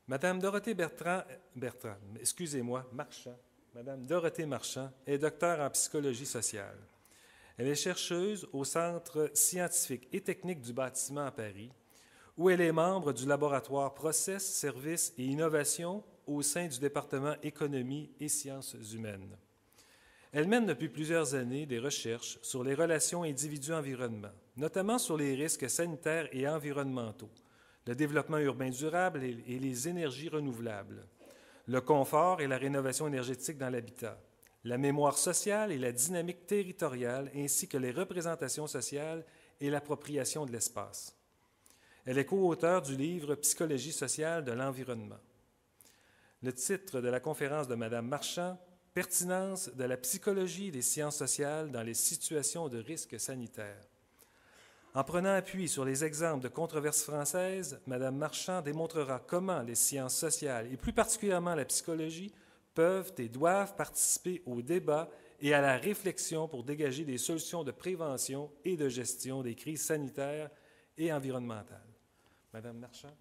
Madame Dorothée Marchand. Madame Dorothée Marchand est docteure en psychologie sociale. Elle est chercheuse au Centre scientifique et technique du bâtiment à Paris, où elle est membre du laboratoire Process, Services et Innovation au sein du département Économie et Sciences humaines. Elle mène depuis plusieurs années des recherches sur les relations individu-environnement, notamment sur les risques sanitaires et environnementaux, le développement urbain durable et les énergies renouvelables, le confort et la rénovation énergétique dans l'habitat, la mémoire sociale et la dynamique territoriale, ainsi que les représentations sociales et l'appropriation de l'espace. Elle est co-auteure du livre Psychologie sociale de l'environnement. Le titre de la conférence de Mme Marchand, Pertinence de la psychologie et des sciences sociales dans les situations de risque sanitaire. En prenant appui sur les exemples de controverses françaises, Mme Marchand démontrera comment les sciences sociales, et plus particulièrement la psychologie, peuvent et doivent participer au débat et à la réflexion pour dégager des solutions de prévention et de gestion des crises sanitaires et environnementales. Madame Marchand.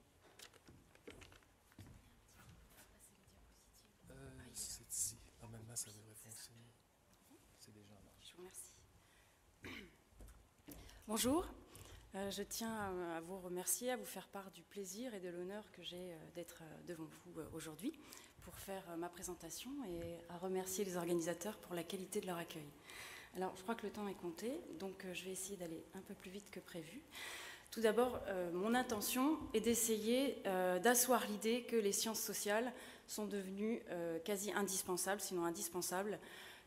C'est ici. Normalement, ça devrait fonctionner. C'est déjà en marche. Je vous remercie. Bonjour. Je tiens à vous remercier, à vous faire part du plaisir et de l'honneur que j'ai d'être devant vous aujourd'hui pour faire ma présentation et à remercier les organisateurs pour la qualité de leur accueil. Alors, je crois que le temps est compté, donc je vais essayer d'aller un peu plus vite que prévu. Tout d'abord, mon intention est d'essayer d'asseoir l'idée que les sciences sociales sont devenues quasi indispensables, sinon indispensables,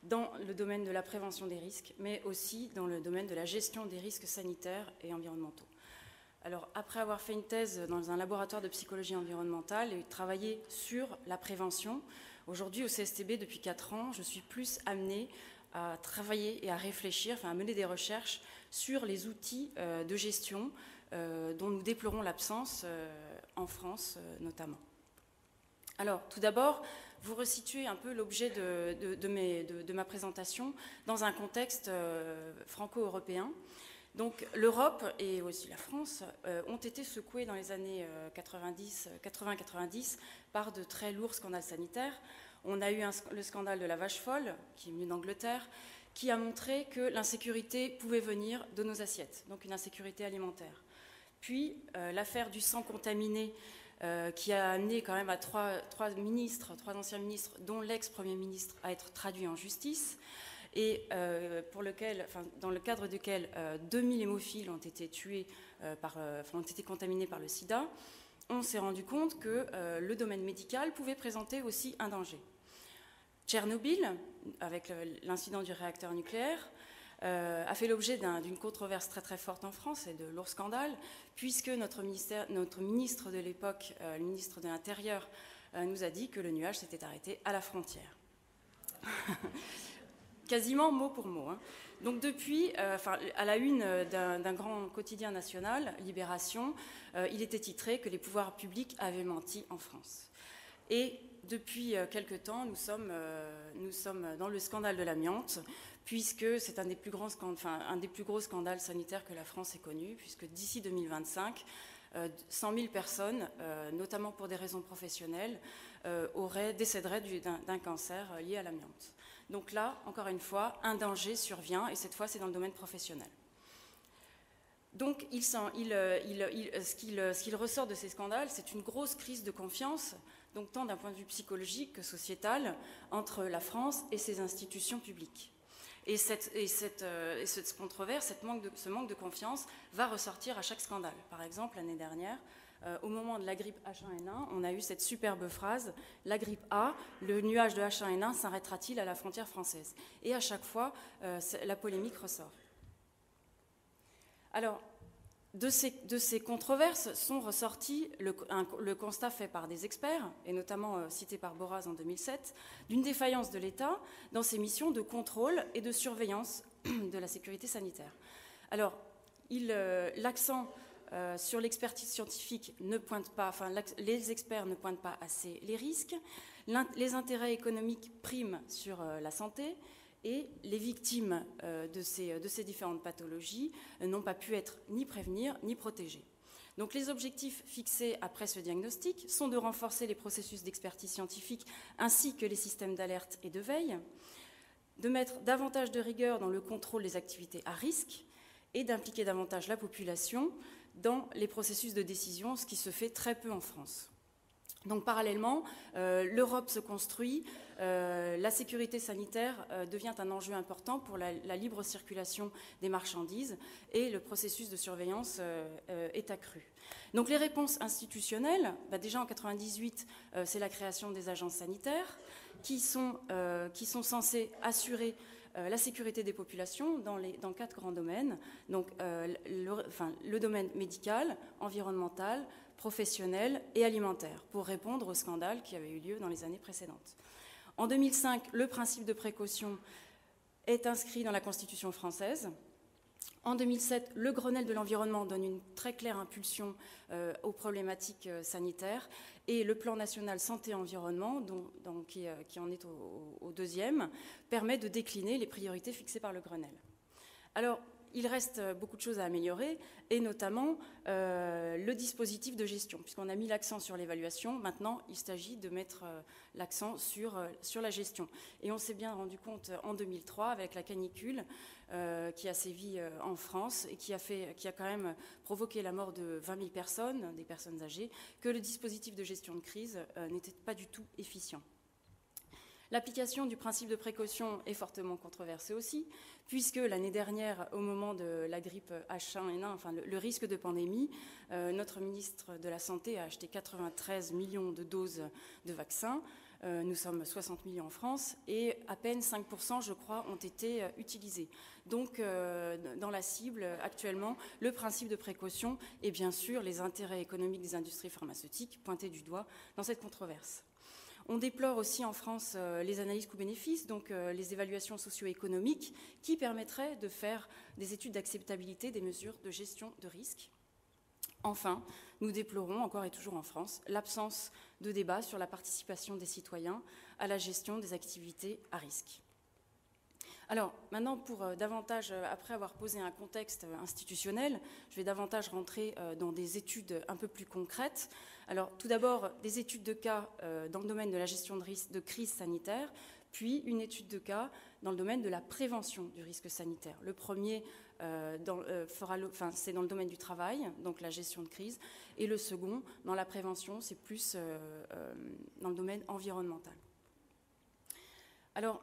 dans le domaine de la prévention des risques, mais aussi dans le domaine de la gestion des risques sanitaires et environnementaux. Alors, après avoir fait une thèse dans un laboratoire de psychologie environnementale et travaillé sur la prévention, aujourd'hui au CSTB, depuis 4 ans, je suis plus amenée à travailler et à réfléchir, enfin à mener des recherches sur les outils de gestion dont nous déplorons l'absence en France notamment. Alors, tout d'abord, vous resituez un peu l'objet de ma présentation dans un contexte franco-européen. Donc, l'Europe et aussi la France ont été secouées dans les années 80-90 par de très lourds scandales sanitaires. On a eu le scandale de la vache folle, qui est venu d'Angleterre, qui a montré que l'insécurité pouvait venir de nos assiettes, donc une insécurité alimentaire. Puis, l'affaire du sang contaminé, qui a amené quand même à trois anciens ministres, dont l'ex-premier ministre, à être traduits en justice, et dans le cadre duquel 2000 hémophiles ont été tués, ont été contaminés par le sida. On s'est rendu compte que le domaine médical pouvait présenter aussi un danger. Tchernobyl, avec l'incident du réacteur nucléaire, a fait l'objet d'une controverse très très forte en France et de lourds scandales, puisque notre ministre de l'époque, le ministre de l'Intérieur, nous a dit que le nuage s'était arrêté à la frontière. Quasiment mot pour mot. Hein. Donc depuis, à la une d'un grand quotidien national, Libération, il était titré que les pouvoirs publics avaient menti en France. Et depuis quelque temps, nous sommes dans le scandale de l'amiante, puisque c'est un des plus gros scandales sanitaires que la France ait connu, puisque d'ici 2025, 100 000 personnes, notamment pour des raisons professionnelles, décéderaient d'un cancer lié à l'amiante. Donc là, encore une fois, un danger survient, et cette fois, c'est dans le domaine professionnel. Donc, ce qu'il ressort de ces scandales, c'est une grosse crise de confiance, donc tant d'un point de vue psychologique que sociétal, entre la France et ses institutions publiques. Et cette controverse, ce manque de confiance va ressortir à chaque scandale. Par exemple, l'année dernière, au moment de la grippe H1N1, on a eu cette superbe phrase « La grippe A, le nuage de H1N1 s'arrêtera-t-il à la frontière française ?» Et à chaque fois, la polémique ressort. Alors, de ces controverses sont ressortis le constat fait par des experts, et notamment cité par Boraz en 2007, d'une défaillance de l'État dans ses missions de contrôle et de surveillance de la sécurité sanitaire. Alors, l'accent sur l'expertise scientifique ne pointe pas, les experts ne pointent pas assez les risques, les intérêts économiques priment sur la santé, et les victimes de ces différentes pathologies n'ont pas pu être ni prévenues ni protégées. Donc les objectifs fixés après ce diagnostic sont de renforcer les processus d'expertise scientifique ainsi que les systèmes d'alerte et de veille, de mettre davantage de rigueur dans le contrôle des activités à risque et d'impliquer davantage la population dans les processus de décision, ce qui se fait très peu en France. Donc parallèlement, l'Europe se construit, la sécurité sanitaire devient un enjeu important pour la libre circulation des marchandises et le processus de surveillance est accru. Donc les réponses institutionnelles, déjà en 1998, c'est la création des agences sanitaires qui sont censées assurer la sécurité des populations dans 4 grands domaines, donc le domaine médical, environnemental, professionnel et alimentaire, pour répondre aux scandales qui avaient eu lieu dans les années précédentes. En 2005, le principe de précaution est inscrit dans la Constitution française. En 2007, le Grenelle de l'environnement donne une très claire impulsion aux problématiques sanitaires et le plan national santé-environnement, qui en est au deuxième, permet de décliner les priorités fixées par le Grenelle. Alors, il reste beaucoup de choses à améliorer, et notamment le dispositif de gestion. Puisqu'on a mis l'accent sur l'évaluation, maintenant il s'agit de mettre l'accent sur la gestion. Et on s'est bien rendu compte en 2003, avec la canicule qui a sévi en France et qui a quand même provoqué la mort de 20 000 personnes, des personnes âgées, que le dispositif de gestion de crise n'était pas du tout efficient. L'application du principe de précaution est fortement controversée aussi, puisque l'année dernière, au moment de la grippe H1N1, enfin le risque de pandémie, notre ministre de la Santé a acheté 93 millions de doses de vaccins. Nous sommes 60 millions en France et à peine 5%, je crois, ont été utilisés. Donc, dans la cible, actuellement, le principe de précaution et bien sûr les intérêts économiques des industries pharmaceutiques pointés du doigt dans cette controverse. On déplore aussi en France les analyses coûts-bénéfices, donc les évaluations socio-économiques qui permettraient de faire des études d'acceptabilité des mesures de gestion de risque. Enfin, nous déplorons, encore et toujours en France, l'absence de débat sur la participation des citoyens à la gestion des activités à risque. Alors, maintenant, pour davantage, après avoir posé un contexte institutionnel, je vais davantage rentrer dans des études un peu plus concrètes. Alors, tout d'abord, des études de cas dans le domaine de la gestion de crise sanitaire, puis une étude de cas dans le domaine de la prévention du risque sanitaire. Le premier, c'est dans le domaine du travail, donc la gestion de crise, et le second, dans la prévention, c'est plus dans le domaine environnemental. Alors,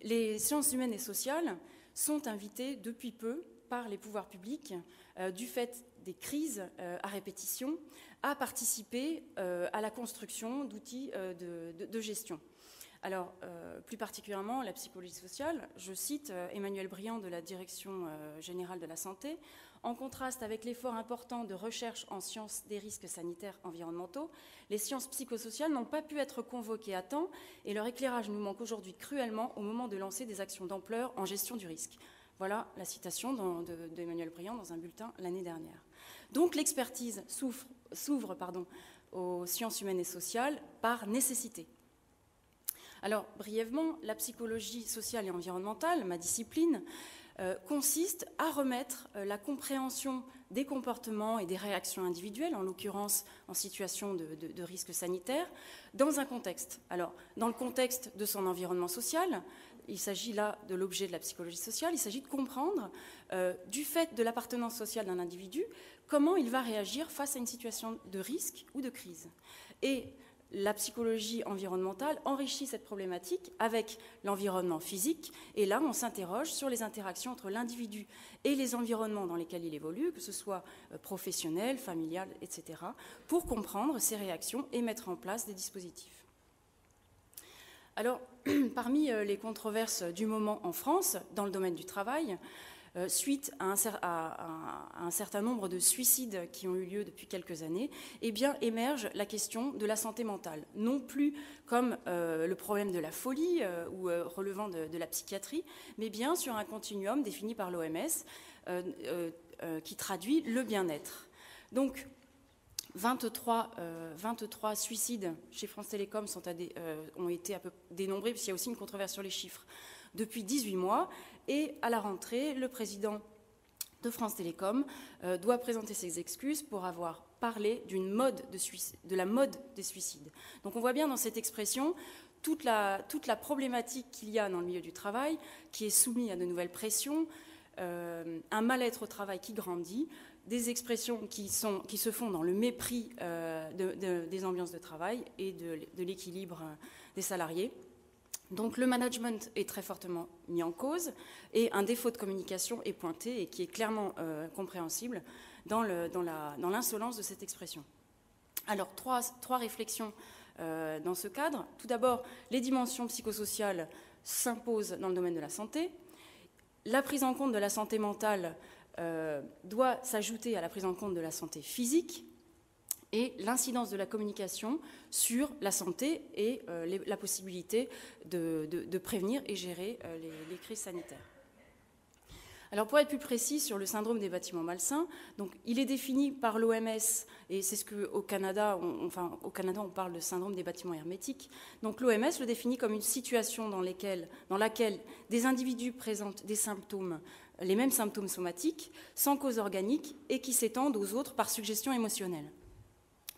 les sciences humaines et sociales sont invitées depuis peu par les pouvoirs publics, du fait des crises à répétition, à participer à la construction d'outils de gestion. Alors, plus particulièrement, la psychologie sociale, je cite Emmanuel Briand de la Direction générale de la santé, en contraste avec l'effort important de recherche en sciences des risques sanitaires environnementaux, les sciences psychosociales n'ont pas pu être convoquées à temps et leur éclairage nous manque aujourd'hui cruellement au moment de lancer des actions d'ampleur en gestion du risque. Voilà la citation d'Emmanuel Briand dans un bulletin l'année dernière. Donc l'expertise s'ouvre aux sciences humaines et sociales par nécessité. Alors, brièvement, la psychologie sociale et environnementale, ma discipline, consiste à remettre la compréhension des comportements et des réactions individuelles, en l'occurrence en situation de risque sanitaire, dans un contexte. Alors, dans le contexte de son environnement social, il s'agit là de l'objet de la psychologie sociale, il s'agit de comprendre, du fait de l'appartenance sociale d'un individu, comment il va réagir face à une situation de risque ou de crise. Et la psychologie environnementale enrichit cette problématique avec l'environnement physique. Et là, on s'interroge sur les interactions entre l'individu et les environnements dans lesquels il évolue, que ce soit professionnel, familial, etc., pour comprendre ces réactions et mettre en place des dispositifs. Alors, parmi les controverses du moment en France, dans le domaine du travail, suite à un certain nombre de suicides qui ont eu lieu depuis quelques années, eh bien, émerge la question de la santé mentale. Non plus comme le problème de la folie ou relevant de la psychiatrie, mais bien sur un continuum défini par l'OMS qui traduit le bien-être. Donc, 23 suicides chez France Télécom ont été dénombrés, parce qu'il y a aussi une controverse sur les chiffres, depuis 18 mois. Et à la rentrée, le président de France Télécom doit présenter ses excuses pour avoir parlé de la mode des suicides. Donc on voit bien dans cette expression toute la problématique qu'il y a dans le milieu du travail, qui est soumis à de nouvelles pressions, un mal-être au travail qui grandit, des expressions qui se font dans le mépris des ambiances de travail et de l'équilibre des salariés. Donc le management est très fortement mis en cause et un défaut de communication est pointé et qui est clairement compréhensible dans l'insolence de cette expression. Alors trois réflexions dans ce cadre. Tout d'abord, les dimensions psychosociales s'imposent dans le domaine de la santé. La prise en compte de la santé mentale doit s'ajouter à la prise en compte de la santé physique et l'incidence de la communication sur la santé et la possibilité de prévenir et gérer les crises sanitaires. Alors pour être plus précis sur le syndrome des bâtiments malsains, donc il est défini par l'OMS, et c'est ce qu'au Canada, au Canada on parle de syndrome des bâtiments hermétiques. Donc l'OMS le définit comme une situation dans laquelle des individus présentent des symptômes, les mêmes symptômes somatiques, sans cause organique et qui s'étendent aux autres par suggestion émotionnelle.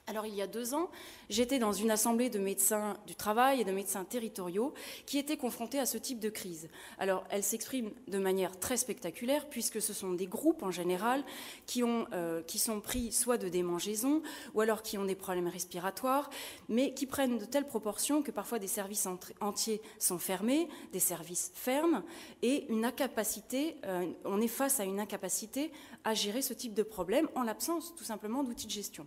Alors il y a 2 ans, j'étais dans une assemblée de médecins du travail et de médecins territoriaux qui étaient confrontés à ce type de crise. Alors elle s'exprime de manière très spectaculaire puisque ce sont des groupes en général qui sont pris soit de démangeaisons ou alors qui ont des problèmes respiratoires, mais qui prennent de telles proportions que parfois des services entiers sont fermés, des services ferment et on est face à une incapacité à gérer ce type de problème en l'absence tout simplement d'outils de gestion.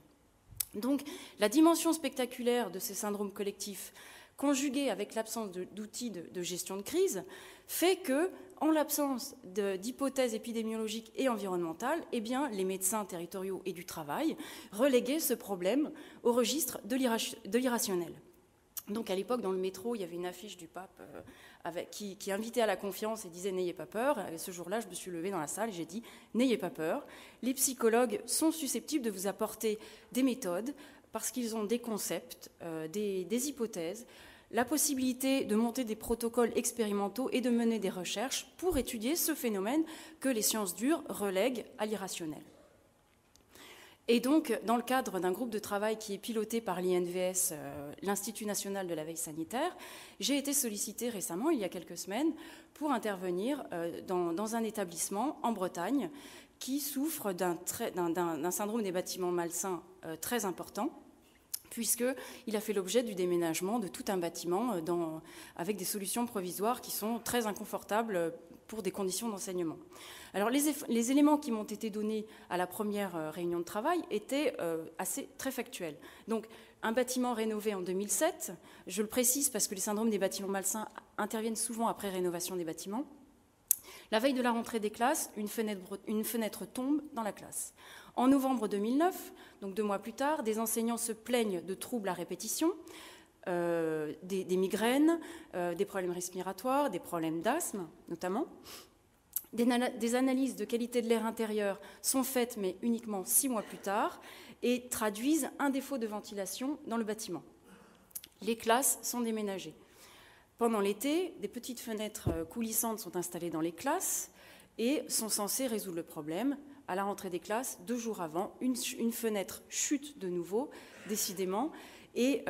Donc, la dimension spectaculaire de ces syndromes collectifs, conjuguée avec l'absence d'outils de gestion de crise, fait que, en l'absence d'hypothèses épidémiologiques et environnementales, eh bien, les médecins territoriaux et du travail reléguaient ce problème au registre de l'irrationnel. Donc, à l'époque, dans le métro, il y avait une affiche du pape qui invitait à la confiance et disait « N'ayez pas peur ». Et ce jour-là, je me suis levée dans la salle et j'ai dit « N'ayez pas peur ». Les psychologues sont susceptibles de vous apporter des méthodes parce qu'ils ont des concepts, des hypothèses, la possibilité de monter des protocoles expérimentaux et de mener des recherches pour étudier ce phénomène que les sciences dures relèguent à l'irrationnel. Et donc, dans le cadre d'un groupe de travail qui est piloté par l'INVS, l'Institut national de la veille sanitaire, j'ai été sollicitée récemment, il y a quelques semaines, pour intervenir dans un établissement en Bretagne qui souffre d'un syndrome des bâtiments malsains très important, puisqu'il a fait l'objet du déménagement de tout un bâtiment avec des solutions provisoires qui sont très inconfortables pour des conditions d'enseignement. Alors les éléments qui m'ont été donnés à la première réunion de travail étaient très factuels. Donc un bâtiment rénové en 2007, je le précise parce que les syndromes des bâtiments malsains interviennent souvent après rénovation des bâtiments. La veille de la rentrée des classes, une fenêtre tombe dans la classe. En novembre 2009, donc 2 mois plus tard, des enseignants se plaignent de troubles à répétition, des migraines, des problèmes respiratoires, des problèmes d'asthme notamment. Des analyses de qualité de l'air intérieur sont faites, mais uniquement 6 mois plus tard, et traduisent un défaut de ventilation dans le bâtiment. Les classes sont déménagées. Pendant l'été, des petites fenêtres coulissantes sont installées dans les classes et sont censées résoudre le problème. À la rentrée des classes, 2 jours avant, une fenêtre chute de nouveau, décidément, et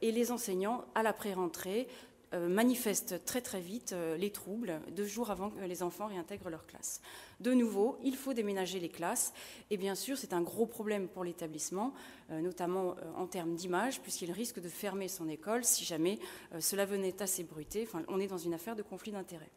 les enseignants, à la pré-rentrée, manifestent très très vite les troubles 2 jours avant que les enfants réintègrent leur classe. De nouveau, il faut déménager les classes et bien sûr c'est un gros problème pour l'établissement, notamment en termes d'image, puisqu'il risque de fermer son école si jamais cela venait à s'ébruiter. Enfin, on est dans une affaire de conflit d'intérêts.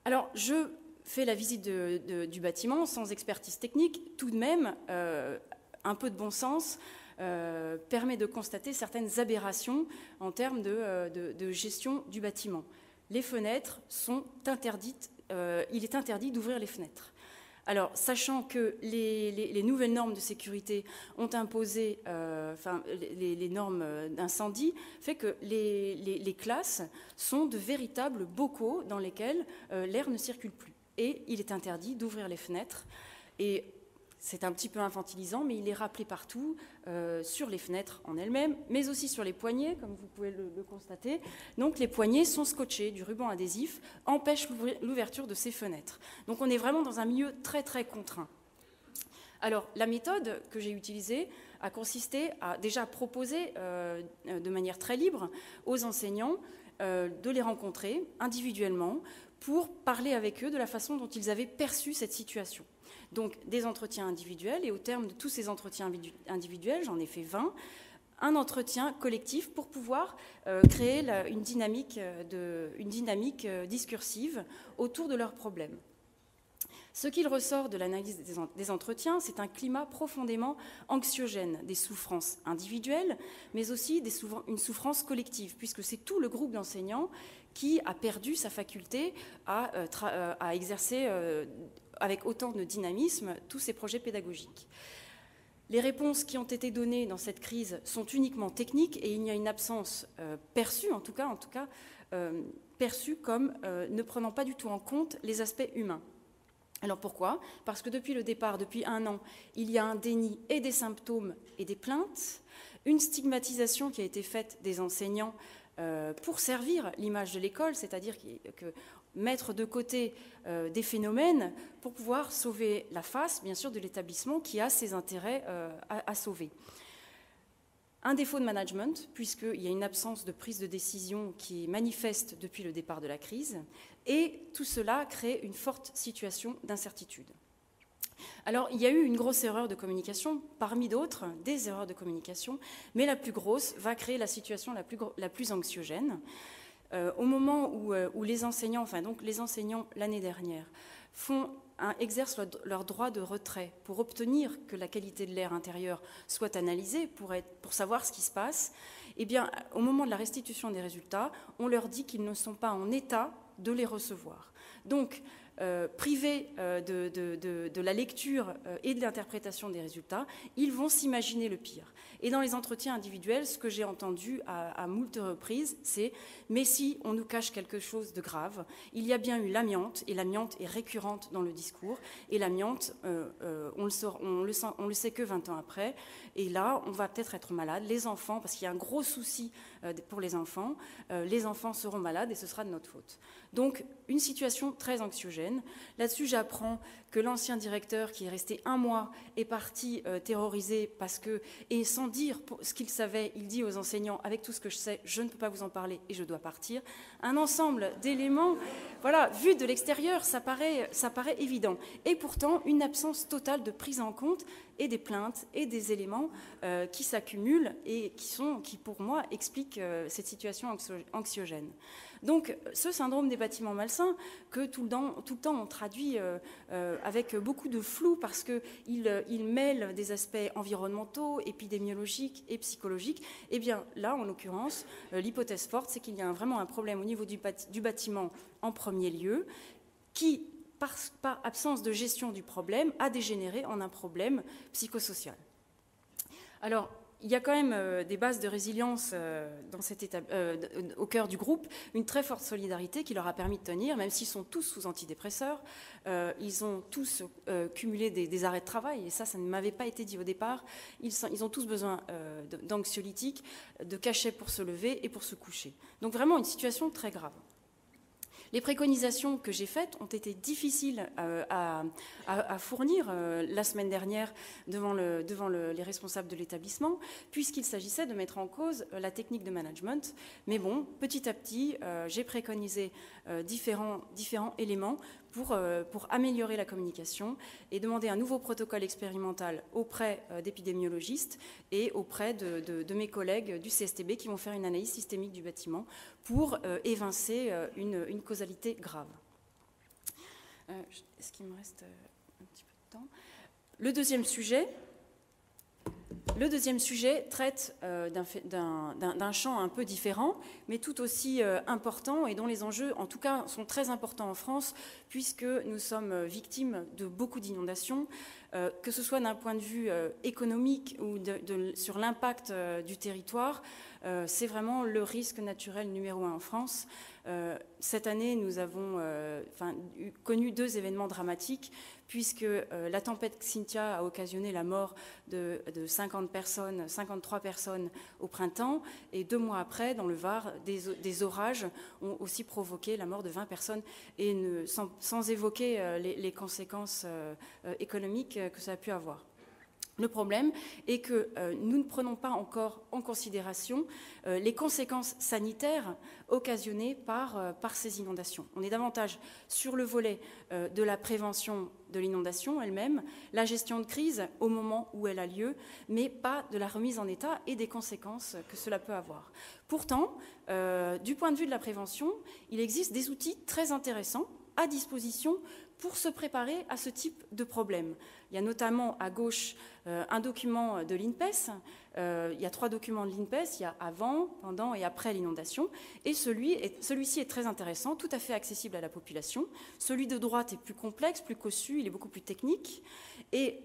Alors, je fais la visite du bâtiment sans expertise technique. Tout de même, un peu de bon sens permet de constater certaines aberrations en termes de gestion du bâtiment. Les fenêtres sont interdites, il est interdit d'ouvrir les fenêtres. Alors, sachant que les nouvelles normes de sécurité ont imposé, les normes d'incendie, fait que les classes sont de véritables bocaux dans lesquels l'air ne circule plus. Et il est interdit d'ouvrir les fenêtres. Et c'est un petit peu infantilisant, mais il est rappelé partout, sur les fenêtres en elles-mêmes, mais aussi sur les poignées, comme vous pouvez le constater. Donc les poignées sont scotchées, du ruban adhésif empêche l'ouverture de ces fenêtres. Donc on est vraiment dans un milieu très très contraint. Alors la méthode que j'ai utilisée a consisté à déjà proposer de manière très libre aux enseignants de les rencontrer individuellement pour parler avec eux de la façon dont ils avaient perçu cette situation. Donc des entretiens individuels, et au terme de tous ces entretiens individuels, j'en ai fait 20, un entretien collectif pour pouvoir créer une dynamique discursive autour de leurs problèmes. Ce qu'il ressort de l'analyse des entretiens, c'est un climat profondément anxiogène, des souffrances individuelles, mais aussi une souffrance collective, puisque c'est tout le groupe d'enseignants qui a perdu sa faculté à exercer avec autant de dynamisme tous ces projets pédagogiques. Les réponses qui ont été données dans cette crise sont uniquement techniques et il y a une absence perçue, en tout cas perçue comme ne prenant pas du tout en compte les aspects humains. Alors pourquoi ? Parce que depuis le départ, depuis 1 an, il y a un déni et des symptômes et des plaintes, une stigmatisation qui a été faite des enseignants pour servir l'image de l'école, c'est-à-dire que mettre de côté des phénomènes pour pouvoir sauver la face, bien sûr, de l'établissement qui a ses intérêts à sauver. Un défaut de management, puisqu'il y a une absence de prise de décision qui est manifeste depuis le départ de la crise, et tout cela crée une forte situation d'incertitude. Alors, il y a eu une grosse erreur de communication, parmi d'autres, des erreurs de communication, mais la plus grosse va créer la situation la plus anxiogène. Au moment où les enseignants, les enseignants l'année dernière, exercent leur droit de retrait pour obtenir que la qualité de l'air intérieur soit analysée, pour savoir ce qui se passe, eh bien, au moment de la restitution des résultats, on leur dit qu'ils ne sont pas en état de les recevoir. Donc, privés de la lecture et de l'interprétation des résultats, ils vont s'imaginer le pire. Et dans les entretiens individuels, ce que j'ai entendu à moult reprises, c'est « mais si on nous cache quelque chose de grave, il y a bien eu l'amiante, et l'amiante est récurrente dans le discours, et l'amiante, on le sait que 20 ans après, et là, on va peut-être être malade, les enfants, parce qu'il y a un gros souci pour les enfants seront malades et ce sera de notre faute. » Donc, une situation très anxiogène. Là-dessus, j'apprends que l'ancien directeur, qui est resté 1 mois, est parti terrorisé parce que, et sans dire ce qu'il savait, il dit aux enseignants, avec tout ce que je sais, je ne peux pas vous en parler et je dois partir. Un ensemble d'éléments, voilà, vu de l'extérieur, ça paraît évident. Et pourtant, une absence totale de prise en compte et des plaintes et des éléments qui s'accumulent et qui, pour moi, expliquent cette situation anxiogène. Donc, ce syndrome des bâtiments malsains, que tout le temps on traduit avec beaucoup de flou parce qu'il mêle des aspects environnementaux, épidémiologiques et psychologiques, eh bien là, en l'occurrence, l'hypothèse forte, c'est qu'il y a vraiment un problème au niveau du bâtiment en premier lieu, qui, par absence de gestion du problème, a dégénéré en un problème psychosocial. Alors, il y a quand même des bases de résilience au cœur du groupe, une très forte solidarité qui leur a permis de tenir, même s'ils sont tous sous antidépresseurs. Ils ont tous cumulé des arrêts de travail, et ça ne m'avait pas été dit au départ. Ils ont tous besoin d'anxiolytiques, de cachets pour se lever et pour se coucher. Donc vraiment une situation très grave. Les préconisations que j'ai faites ont été difficiles à fournir la semaine dernière devant les responsables de l'établissement, puisqu'il s'agissait de mettre en cause la technique de management. Mais bon, petit à petit, j'ai préconisé différents éléments pour améliorer la communication et demander un nouveau protocole expérimental auprès d'épidémiologistes et auprès de mes collègues du CSTB qui vont faire une analyse systémique du bâtiment pour évincer une causalité grave. Est-ce qu'il me reste un petit peu de temps ? Le deuxième sujet traite d'un champ un peu différent, mais tout aussi important et dont les enjeux, en tout cas, sont très importants en France, puisque nous sommes victimes de beaucoup d'inondations. que ce soit d'un point de vue économique ou sur l'impact du territoire, c'est vraiment le risque naturel numéro 1 en France. Cette année, nous avons connu 2 événements dramatiques, puisque la tempête Xynthia a occasionné la mort de 53 personnes au printemps, et 2 mois après, dans le Var, des orages ont aussi provoqué la mort de 20 personnes, et sans évoquer les conséquences économiques que ça a pu avoir. Le problème est que nous ne prenons pas encore en considération les conséquences sanitaires occasionnées par ces inondations. On est davantage sur le volet de la prévention de l'inondation elle-même, la gestion de crise au moment où elle a lieu, mais pas de la remise en état et des conséquences que cela peut avoir. Pourtant, du point de vue de la prévention, il existe des outils très intéressants à disposition pour se préparer à ce type de problème. Il y a notamment à gauche un document de l'INPES. Il y a 3 documents de l'INPES. Il y a avant, pendant et après l'inondation. Et celui-ci est très intéressant, tout à fait accessible à la population. Celui de droite est plus complexe, plus cossu, il est beaucoup plus technique. Et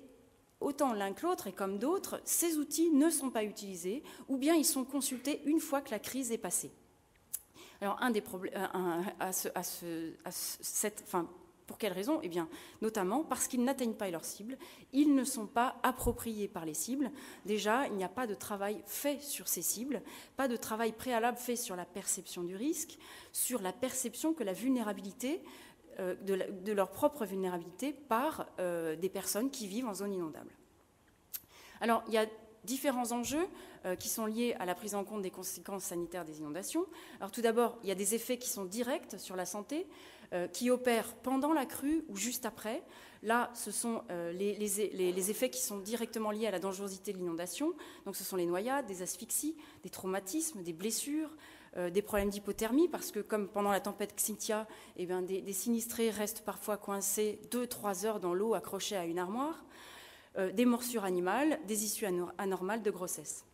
autant l'un que l'autre, et comme d'autres, ces outils ne sont pas utilisés, ou bien ils sont consultés une fois que la crise est passée. Alors, un des problèmes, pour quelles raisons ? Eh bien, notamment parce qu'ils n'atteignent pas leur cible, ils ne sont pas appropriés par les cibles. Déjà, il n'y a pas de travail fait sur ces cibles, pas de travail préalable fait sur la perception du risque, sur la perception que la vulnérabilité, de leur propre vulnérabilité par des personnes qui vivent en zone inondable. Alors, il y a différents enjeux qui sont liés à la prise en compte des conséquences sanitaires des inondations. Alors tout d'abord, il y a des effets qui sont directs sur la santé, qui opèrent pendant la crue ou juste après. Là, ce sont les effets qui sont directement liés à la dangerosité de l'inondation. Donc ce sont les noyades, des asphyxies, des traumatismes, des blessures, des problèmes d'hypothermie, parce que comme pendant la tempête Xynthia, eh bien, des sinistrés restent parfois coincés 2-3 heures dans l'eau accrochés à une armoire, des morsures animales, des issues anormales de grossesse.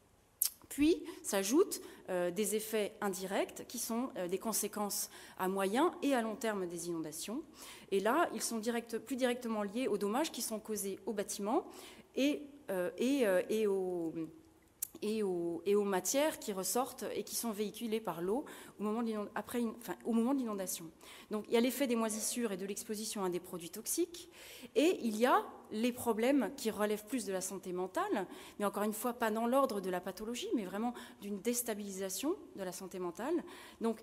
Puis s'ajoutent des effets indirects qui sont des conséquences à moyen et à long terme des inondations. Et là, ils sont plus directement liés aux dommages qui sont causés aux bâtiments et aux matières qui ressortent et qui sont véhiculées par l'eau au moment de l'inondation. Donc il y a l'effet des moisissures et de l'exposition à des produits toxiques, et il y a les problèmes qui relèvent plus de la santé mentale, mais encore une fois pas dans l'ordre de la pathologie, mais vraiment d'une déstabilisation de la santé mentale. Donc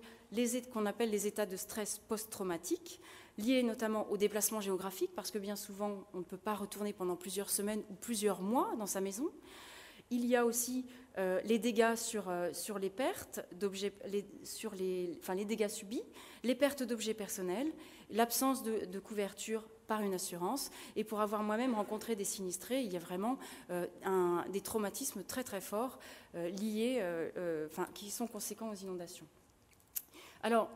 qu'on appelle les états de stress post-traumatique, liés notamment au déplacement géographique, parce que bien souvent on ne peut pas retourner pendant plusieurs semaines ou plusieurs mois dans sa maison. Il y a aussi les dégâts sur les pertes d'objets, les dégâts subis, les pertes d'objets personnels, l'absence de couverture par une assurance. Et pour avoir moi-même rencontré des sinistrés, il y a vraiment des traumatismes très très forts liés, qui sont conséquents aux inondations. Alors,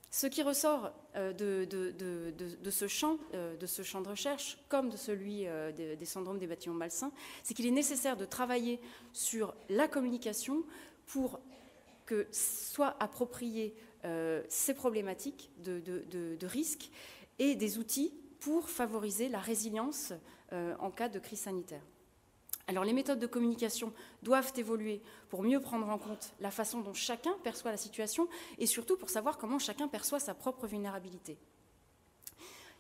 ce qui ressort de ce champ de recherche, comme de celui des syndromes des bâtiments malsains, c'est qu'il est nécessaire de travailler sur la communication pour que soient appropriées ces problématiques de risque et des outils pour favoriser la résilience en cas de crise sanitaire. Alors les méthodes de communication doivent évoluer pour mieux prendre en compte la façon dont chacun perçoit la situation et surtout pour savoir comment chacun perçoit sa propre vulnérabilité.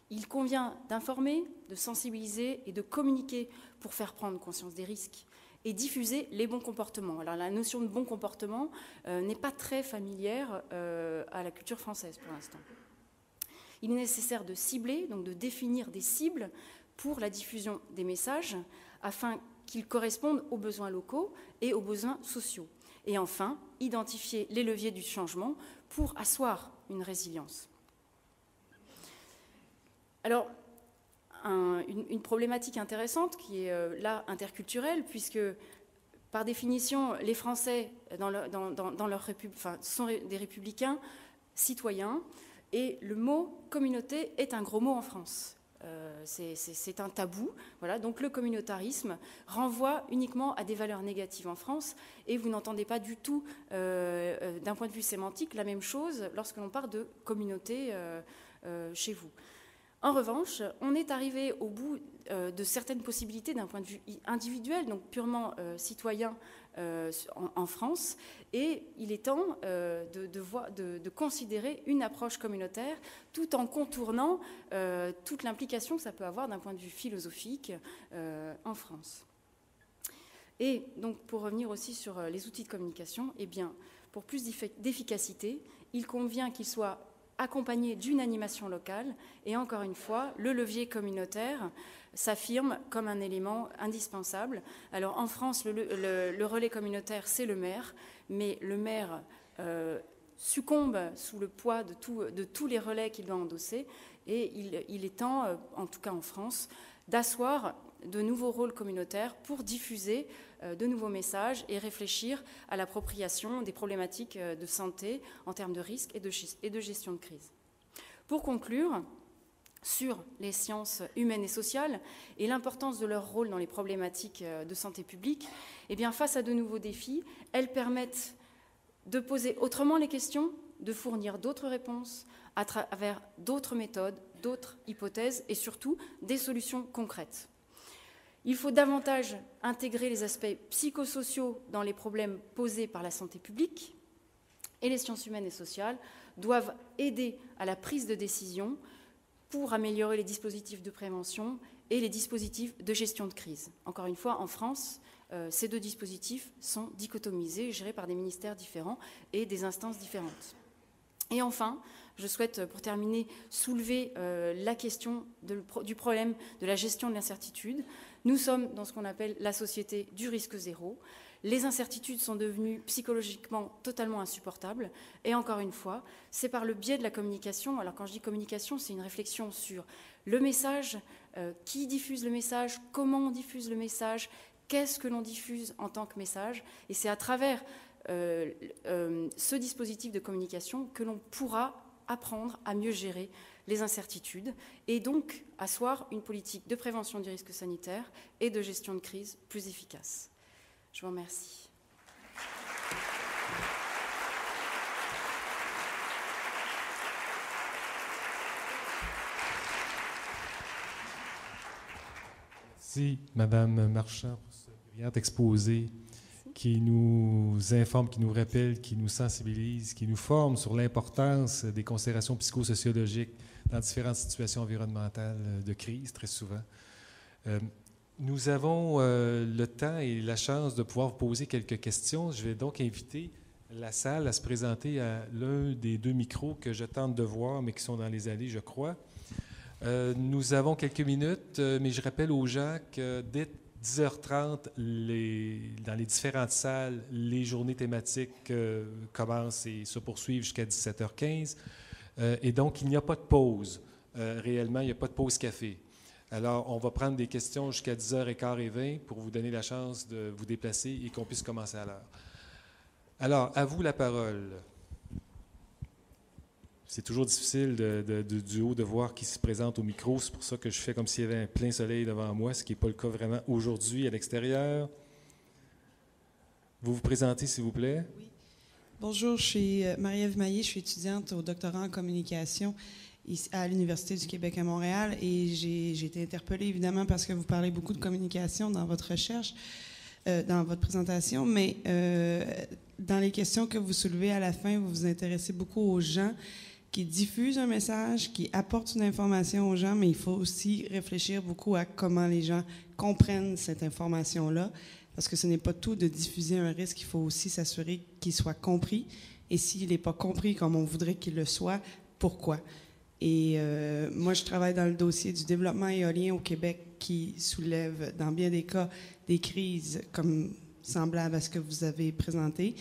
Il convient d'informer, de sensibiliser et de communiquer pour faire prendre conscience des risques et diffuser les bons comportements. Alors la notion de bon comportement n'est pas très familière à la culture française pour l'instant. Il est nécessaire de cibler, donc de définir des cibles pour la diffusion des messages afin qu'ils correspondent aux besoins locaux et aux besoins sociaux. Et enfin, identifier les leviers du changement pour asseoir une résilience. Alors, une problématique intéressante qui est là interculturelle, puisque par définition, les Français sont des républicains citoyens, et le mot communauté est un gros mot en France. C'est un tabou. Voilà. Donc le communautarisme renvoie uniquement à des valeurs négatives en France, et vous n'entendez pas du tout, d'un point de vue sémantique, la même chose lorsque l'on parle de communauté chez vous. En revanche, on est arrivé au bout de certaines possibilités d'un point de vue individuel, donc purement citoyen en France, et il est temps de considérer une approche communautaire tout en contournant toute l'implication que ça peut avoir d'un point de vue philosophique en France. Et donc, pour revenir aussi sur les outils de communication, eh bien, pour plus d'efficacité, il convient qu'ils soient accompagnés d'une animation locale. Et encore une fois, le levier communautaire s'affirme comme un élément indispensable. Alors, en France, le relais communautaire, c'est le maire, mais le maire succombe sous le poids de tous les relais qu'il doit endosser. Et il est temps, en tout cas en France, d'asseoir de nouveaux rôles communautaires pour diffuser de nouveaux messages et réfléchir à l'appropriation des problématiques de santé en termes de risques et de gestion de crise. Pour conclure, sur les sciences humaines et sociales et l'importance de leur rôle dans les problématiques de santé publique, eh bien, face à de nouveaux défis, elles permettent de poser autrement les questions, de fournir d'autres réponses à travers d'autres méthodes, d'autres hypothèses et surtout des solutions concrètes. Il faut davantage intégrer les aspects psychosociaux dans les problèmes posés par la santé publique, et les sciences humaines et sociales doivent aider à la prise de décision pour améliorer les dispositifs de prévention et les dispositifs de gestion de crise. Encore une fois, en France, ces deux dispositifs sont dichotomisés, gérés par des ministères différents et des instances différentes. Et enfin, je souhaite, pour terminer, soulever la question du problème de la gestion de l'incertitude. Nous sommes dans ce qu'on appelle la société du risque zéro. Les incertitudes sont devenues psychologiquement totalement insupportables. Et encore une fois, c'est par le biais de la communication. Alors quand je dis communication, c'est une réflexion sur le message, qui diffuse le message, comment on diffuse le message, qu'est-ce que l'on diffuse en tant que message. Et c'est à travers ce dispositif de communication que l'on pourra apprendre à mieux gérer les incertitudes et donc asseoir une politique de prévention du risque sanitaire et de gestion de crise plus efficace. Je vous remercie. Merci, Madame Marchand, pour ce brillant exposé qui nous informe, qui nous rappelle, qui nous sensibilise, qui nous forme sur l'importance des considérations psychosociologiques dans différentes situations environnementales de crise, très souvent. Nous avons le temps et la chance de pouvoir vous poser quelques questions. Je vais donc inviter la salle à se présenter à l'un des deux micros que je tente de voir, mais qui sont dans les allées, je crois. Nous avons quelques minutes, mais je rappelle aux gens que dès 10h30, dans les différentes salles, les journées thématiques commencent et se poursuivent jusqu'à 17h15. Et donc, il n'y a pas de pause. Réellement, il n'y a pas de pause café. Alors, on va prendre des questions jusqu'à 10h15 et 20 pour vous donner la chance de vous déplacer et qu'on puisse commencer à l'heure. Alors, à vous la parole. C'est toujours difficile du haut de voir qui se présente au micro. C'est pour ça que je fais comme s'il y avait un plein soleil devant moi, ce qui n'est pas le cas vraiment aujourd'hui à l'extérieur. Vous vous présentez, s'il vous plaît? Oui. Bonjour, je suis Marie-Ève Maillé, je suis étudiante au doctorat en communication à l'Université du Québec à Montréal et j'ai été interpellée évidemment parce que vous parlez beaucoup de communication dans votre recherche, dans votre présentation, mais dans les questions que vous soulevez à la fin, vous vous intéressez beaucoup aux gens qui diffusent un message, qui apportent une information aux gens, mais il faut aussi réfléchir beaucoup à comment les gens comprennent cette information-là, parce que ce n'est pas tout de diffuser un risque, il faut aussi s'assurer qu'il soit compris, et s'il n'est pas compris comme on voudrait qu'il le soit, pourquoi? Et moi, je travaille dans le dossier du développement éolien au Québec qui soulève, dans bien des cas, des crises comme semblables à ce que vous avez présenté,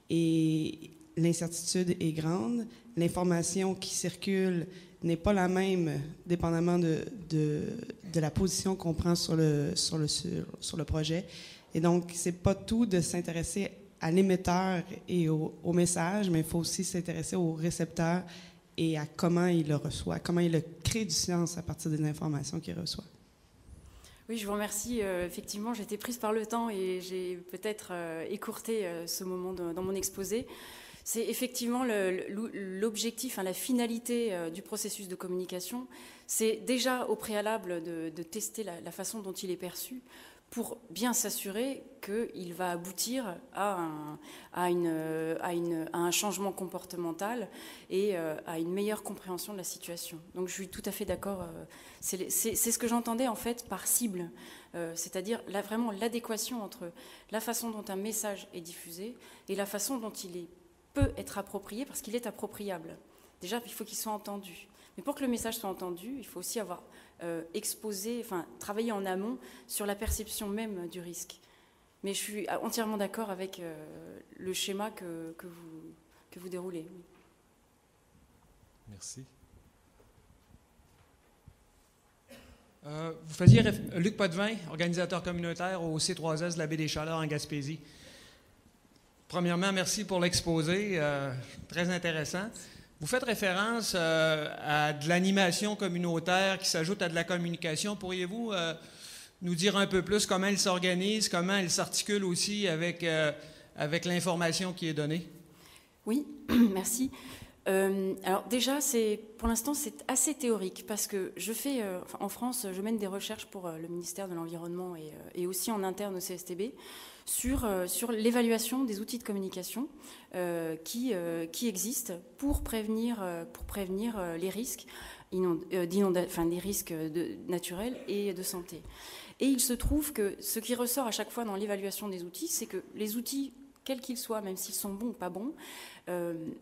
et l'incertitude est grande. L'information qui circule n'est pas la même, dépendamment de la position qu'on prend sur le projet. Et donc, c'est pas tout de s'intéresser à l'émetteur et au message, mais il faut aussi s'intéresser au récepteur et à comment il le reçoit, comment il crée du sens à partir des informations qu'il reçoit. Oui, je vous remercie. Effectivement, j'ai été prise par le temps et j'ai peut-être écourté ce moment dans mon exposé. C'est effectivement l'objectif, la finalité du processus de communication. C'est déjà au préalable de tester la façon dont il est perçu pour bien s'assurer qu'il va aboutir à un changement comportemental et à une meilleure compréhension de la situation. Donc je suis tout à fait d'accord. C'est ce que j'entendais en fait par cible, c'est-à-dire vraiment l'adéquation entre la façon dont un message est diffusé et la façon dont il peut être approprié, parce qu'il est appropriable. Déjà, il faut qu'il soit entendu. Mais pour que le message soit entendu, il faut aussi avoir travailler en amont sur la perception même du risque. Mais je suis entièrement d'accord avec le schéma que vous déroulez. Merci. Vous faisiez Luc Potvin, organisateur communautaire au C3S de la baie des Chaleurs en Gaspésie. Premièrement, merci pour l'exposé, très intéressant. Vous faites référence à de l'animation communautaire qui s'ajoute à de la communication. Pourriez-vous nous dire un peu plus comment elle s'organise, comment elle s'articule aussi avec l'information qui est donnée? Oui, merci. Alors déjà, pour l'instant, c'est assez théorique parce que en France, je mène des recherches pour le ministère de l'Environnement et aussi en interne au CSTB sur l'évaluation des outils de communication qui existent pour prévenir les risques des risques naturels et de santé. Et il se trouve que ce qui ressort à chaque fois dans l'évaluation des outils, c'est que les outils, quels qu'ils soient, même s'ils sont bons ou pas bons,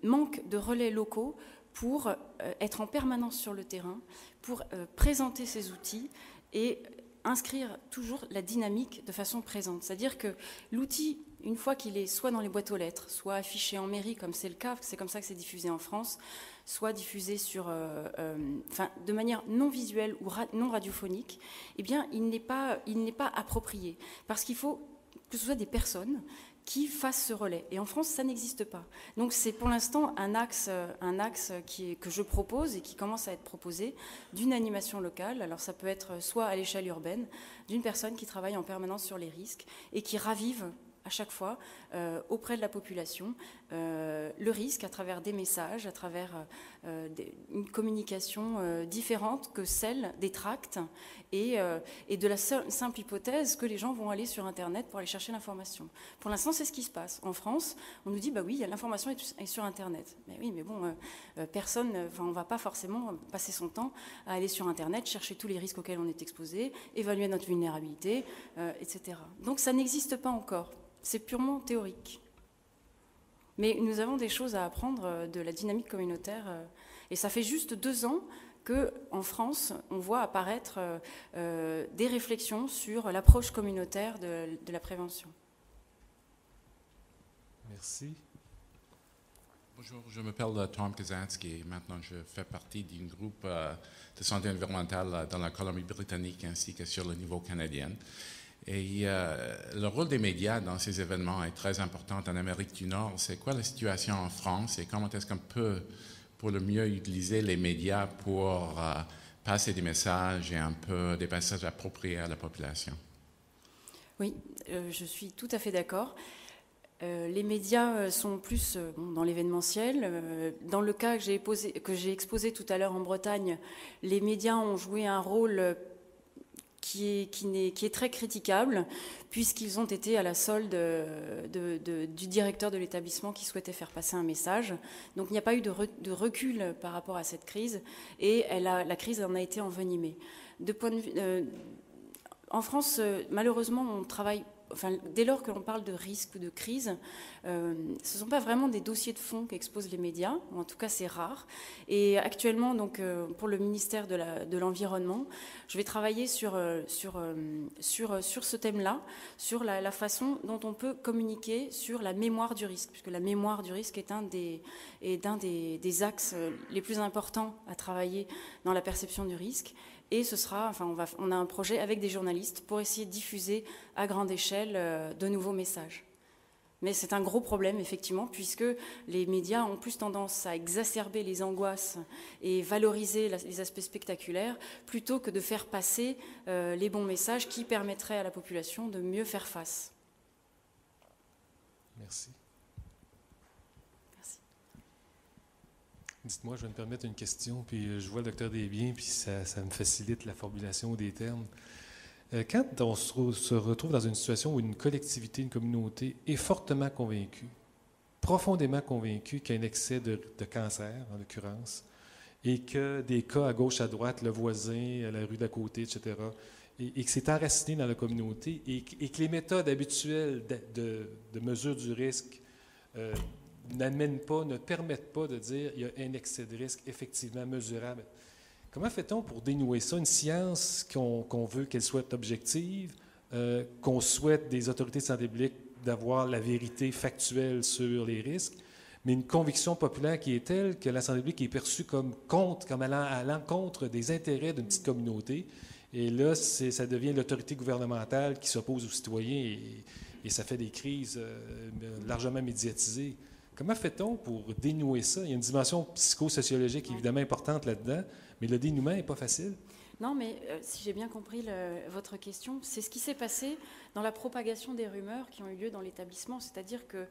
manquent de relais locaux pour être en permanence sur le terrain, pour présenter ces outils et inscrire toujours la dynamique de façon présente. C'est-à-dire que l'outil, une fois qu'il est soit dans les boîtes aux lettres, soit affiché en mairie, comme c'est le cas, c'est comme ça que c'est diffusé en France, soit diffusé de manière non visuelle ou non radiophonique, eh bien, il n'est pas approprié. Parce qu'il faut que ce soit des personnes qui fassent ce relais. Et en France, ça n'existe pas. Donc c'est pour l'instant un axe que je propose et qui commence à être proposé d'une animation locale. Alors ça peut être soit à l'échelle urbaine, d'une personne qui travaille en permanence sur les risques et qui ravive à chaque fois auprès de la population le risque à travers des messages, à travers une communication différente que celle des tracts et de la simple hypothèse que les gens vont aller sur Internet pour aller chercher l'information. Pour l'instant, c'est ce qui se passe. En France, on nous dit, bah oui, l'information est sur Internet. Mais oui, mais bon, on ne va pas forcément passer son temps à aller sur Internet, chercher tous les risques auxquels on est exposé, évaluer notre vulnérabilité, etc. Donc ça n'existe pas encore. C'est purement théorique. Mais nous avons des choses à apprendre de la dynamique communautaire. Et ça fait juste 2 ans qu'en France, on voit apparaître des réflexions sur l'approche communautaire de la prévention. Merci. Bonjour, je m'appelle Tom Kazansky et maintenant je fais partie d'un groupe de santé environnementale dans la Colombie-Britannique ainsi que sur le niveau canadien. Et le rôle des médias dans ces événements est très important en Amérique du Nord. C'est quoi la situation en France et comment est-ce qu'on peut, pour le mieux, utiliser les médias pour passer des messages et un peu des messages appropriés à la population? Oui, je suis tout à fait d'accord. Les médias sont plus dans l'événementiel. Dans le cas que j'ai exposé tout à l'heure en Bretagne, les médias ont joué un rôle qui est très critiquable, puisqu'ils ont été à la solde du directeur de l'établissement qui souhaitait faire passer un message. Donc il n'y a pas eu de recul par rapport à cette crise, et la crise en a été envenimée. En France, malheureusement, on travaille... dès lors que l'on parle de risque ou de crise, ce ne sont pas vraiment des dossiers de fond qu'exposent les médias, ou en tout cas c'est rare. Et actuellement, donc, pour le ministère de l'Environnement, je vais travailler sur ce thème-là, sur la façon dont on peut communiquer sur la mémoire du risque, puisque la mémoire du risque est un des axes les plus importants à travailler dans la perception du risque. Et on a un projet avec des journalistes pour essayer de diffuser à grande échelle de nouveaux messages. Mais c'est un gros problème, effectivement, puisque les médias ont plus tendance à exacerber les angoisses et valoriser les aspects spectaculaires, plutôt que de faire passer les bons messages qui permettraient à la population de mieux faire face. Merci. Merci. Dites-moi, je vais me permettre une question, puis je vois le docteur Desbiens, puis ça me facilite la formulation des termes. Quand on se retrouve dans une situation où une collectivité, une communauté est fortement convaincue, profondément convaincue qu'il y a un excès de cancer, en l'occurrence, et que des cas à gauche, à droite, le voisin, la rue d'à côté, etc., et que c'est enraciné dans la communauté, et que les méthodes habituelles de mesure du risque ne permettent pas de dire qu'il y a un excès de risque effectivement mesurable. Comment fait-on pour dénouer ça? Une science qu'on veut qu'elle soit objective, qu'on souhaite des autorités de santé publique d'avoir la vérité factuelle sur les risques, mais une conviction populaire qui est telle que la santé publique est perçue comme allant à l'encontre des intérêts d'une petite communauté. Et là, ça devient l'autorité gouvernementale qui s'oppose aux citoyens et ça fait des crises largement médiatisées. Comment fait-on pour dénouer ça? Il y a une dimension psychosociologique évidemment importante là-dedans, mais le dénouement n'est pas facile. Non, mais si j'ai bien compris votre question, c'est ce qui s'est passé dans la propagation des rumeurs qui ont eu lieu dans l'établissement. C'est-à-dire qu'à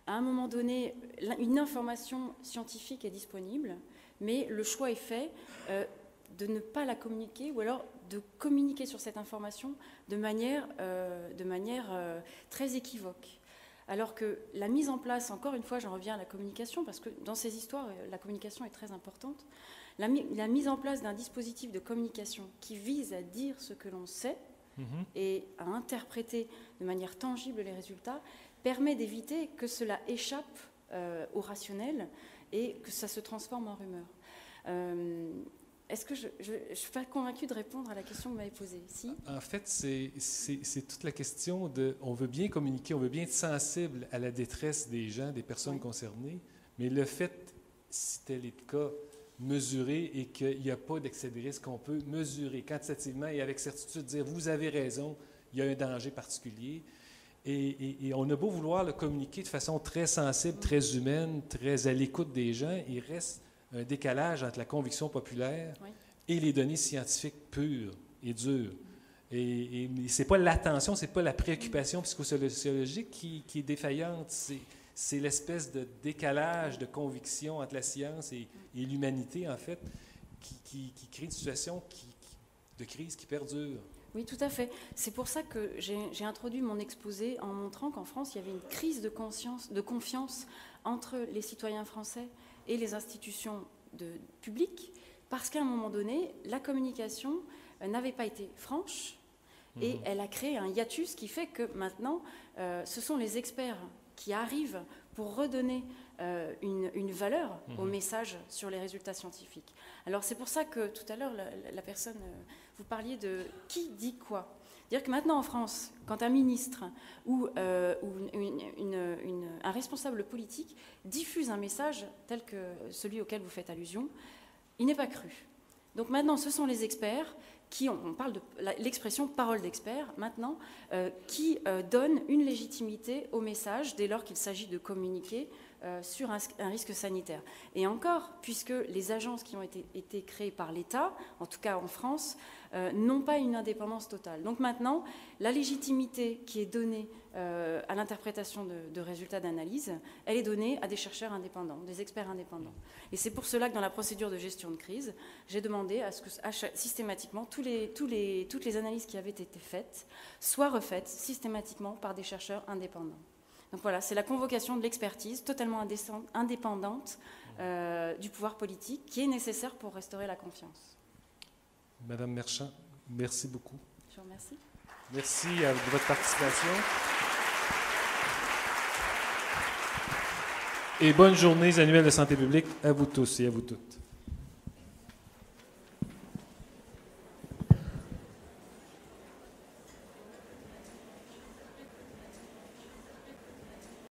un moment donné, une information scientifique est disponible, mais le choix est fait de ne pas la communiquer ou alors de communiquer sur cette information de manière très équivoque. Alors que la mise en place, encore une fois, j'en reviens à la communication, parce que dans ces histoires, la communication est très importante. La mise en place d'un dispositif de communication qui vise à dire ce que l'on sait et à interpréter de manière tangible les résultats permet d'éviter que cela échappe au rationnel et que ça se transforme en rumeur. Est-ce que je ne suis pas convaincue de répondre à la question que vous m'avez posée? Si? En fait, c'est toute la question de... On veut bien communiquer, on veut bien être sensible à la détresse des gens, des personnes concernées, mais le fait, si tel est le cas, mesurer et qu'il n'y a pas d'excès de risque, on peut mesurer quantitativement et avec certitude dire « vous avez raison, il y a un danger particulier ». Et on a beau vouloir le communiquer de façon très sensible, très humaine, très à l'écoute des gens, il reste un décalage entre la conviction populaire et les données scientifiques pures et dures. Et ce n'est pas l'attention, ce n'est pas la préoccupation psychosociologique qui est défaillante, c'est l'espèce de décalage de conviction entre la science et l'humanité, en fait, qui crée une situation de crise qui perdure. Oui, tout à fait. C'est pour ça que j'ai introduit mon exposé en montrant qu'en France, il y avait une crise de confiance entre les citoyens français et les institutions publiques, parce qu'à un moment donné, la communication n'avait pas été franche et elle a créé un hiatus qui fait que maintenant, ce sont les experts qui arrivent pour redonner une valeur au message sur les résultats scientifiques. Alors c'est pour ça que tout à l'heure, la personne, vous parliez de qui dit quoi. C'est-à-dire que maintenant en France, quand un ministre ou un responsable politique diffuse un message tel que celui auquel vous faites allusion, il n'est pas cru. Donc maintenant, ce sont les experts on parle de l'expression parole d'expert maintenant, qui donne une légitimité au message dès lors qu'il s'agit de communiquer sur un risque sanitaire. Et encore, puisque les agences qui ont été créées par l'État, en tout cas en France, n'ont pas une indépendance totale. Donc maintenant, la légitimité qui est donnée à l'interprétation de résultats d'analyse, elle est donnée à des chercheurs indépendants, des experts indépendants. Et c'est pour cela que dans la procédure de gestion de crise, j'ai demandé à ce que systématiquement toutes les analyses qui avaient été faites soient refaites systématiquement par des chercheurs indépendants. Donc voilà, c'est la convocation de l'expertise totalement indépendante du pouvoir politique qui est nécessaire pour restaurer la confiance. Madame Merchant, merci beaucoup. Je vous remercie. Merci de votre participation. Et bonnes journées annuelles de santé publique à vous tous et à vous toutes.